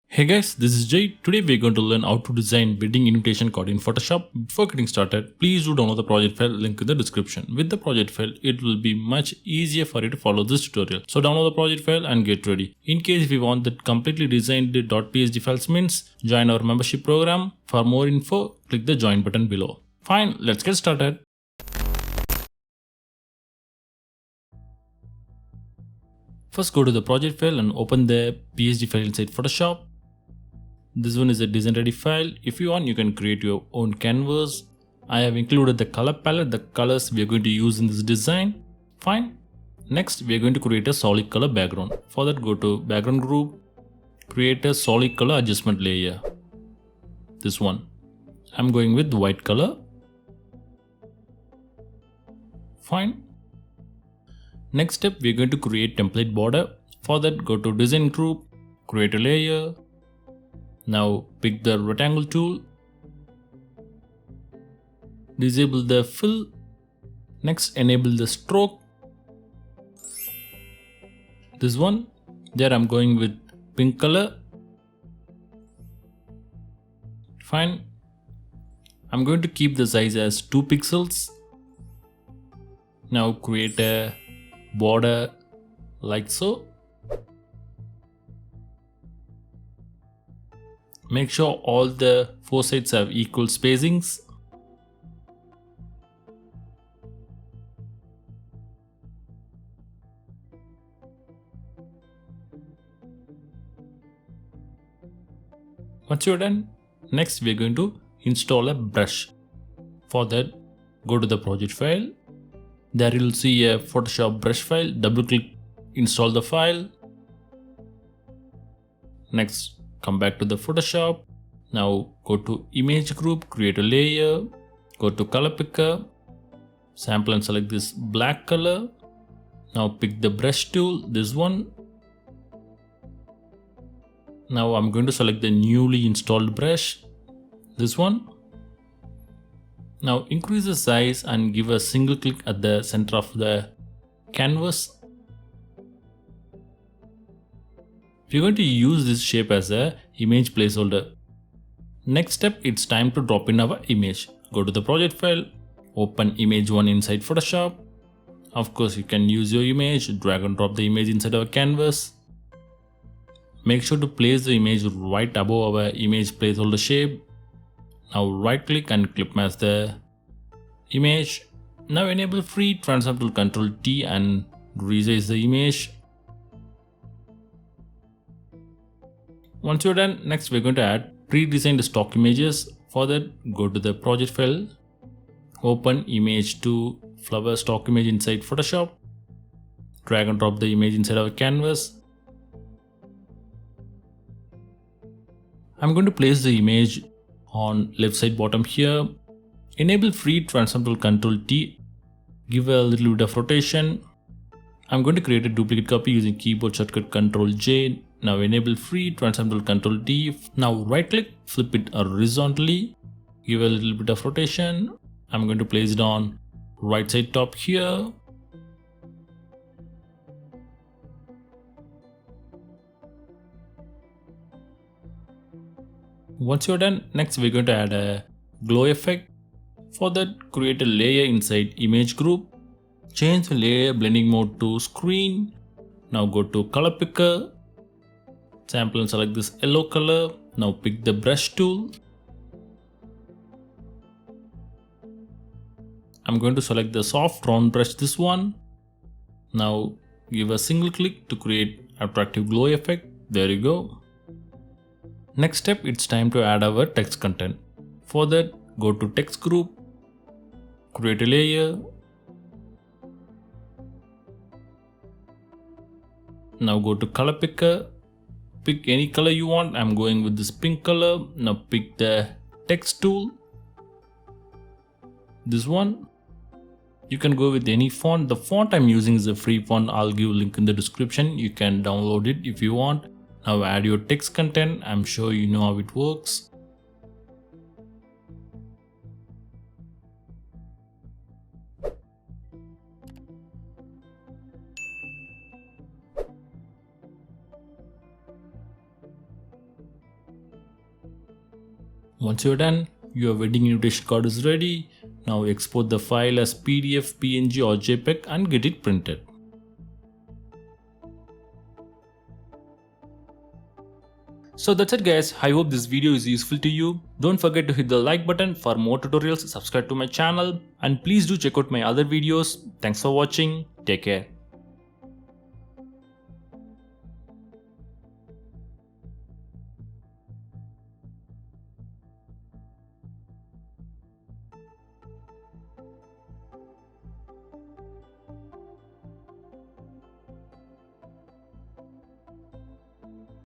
Hey guys, this is Jay. Today we're going to learn how to design wedding invitation card in Photoshop. Before getting started, please do download the project file link in the description. With the project file, it will be much easier for you to follow this tutorial. So download the project file and get ready. In case if you want the completely designed .psd files means, join our membership program. For more info, click the join button below. Fine, let's get started. First go to the project file and open the PSD file inside Photoshop. This one is a design ready file. If you want, you can create your own canvas. I have included the color palette, the colors we are going to use in this design. Fine. Next, we are going to create a solid color background. For that, go to background group, create a solid color adjustment layer. This one. I'm going with white color. Fine. Next step, we are going to create template border. For that, go to design group, create a layer. Now pick the rectangle tool, disable the fill, next enable the stroke. This one, there I'm going with pink color. Fine. I'm going to keep the size as 2 pixels. Now create a border like so. Make sure all the 4 sides have equal spacings. Once you're done, next we're going to install a brush. For that, go to the project file. There you'll see a Photoshop brush file. Double click, install the file. Next, come back to the Photoshop. Now go to image group, create a layer, go to color picker, sample and select this black color. Now pick the brush tool, this one. Now I'm going to select the newly installed brush, this one. Now increase the size and give a single click at the center of the canvas. We're going to use this shape as a image placeholder. Next step, it's time to drop in our image. Go to the project file, open image 1 inside Photoshop. Of course, you can use your image, drag and drop the image inside our canvas. Make sure to place the image right above our image placeholder shape. Now right click and clip mask the image. Now enable free transform tool, Ctrl T and resize the image. Once you're done, next we're going to add pre-designed stock images. For that, go to the project file, open image to flower stock image inside Photoshop, drag and drop the image inside our canvas. I'm going to place the image on left side bottom here. Enable free transform tool, Ctrl T, give a little bit of rotation. I'm going to create a duplicate copy using keyboard shortcut Ctrl J. Now enable free transform tool, Ctrl D. Now right click, flip it horizontally, give a little bit of rotation. I'm going to place it on right side top here. Once you're done, next we're going to add a glow effect. For that, create a layer inside image group. Change the layer blending mode to screen. Now go to color picker, sample and select this yellow color. Now pick the brush tool. I'm going to select the soft round brush, this one. Now give a single click to create attractive glow effect. There you go. Next step, it's time to add our text content. For that, go to text group, create a layer. Now go to color picker, pick any color you want. I'm going with this pink color. Now pick the text tool, this one. You can go with any font. The font I'm using is a free font. I'll give a link in the description. You can download it if you want. Now add your text content. I'm sure you know how it works. Once you're done, your wedding invitation card is ready. Now export the file as PDF, PNG or JPEG and get it printed. So that's it guys, I hope this video is useful to you. Don't forget to hit the like button for more tutorials, subscribe to my channel and please do check out my other videos. Thanks for watching, take care.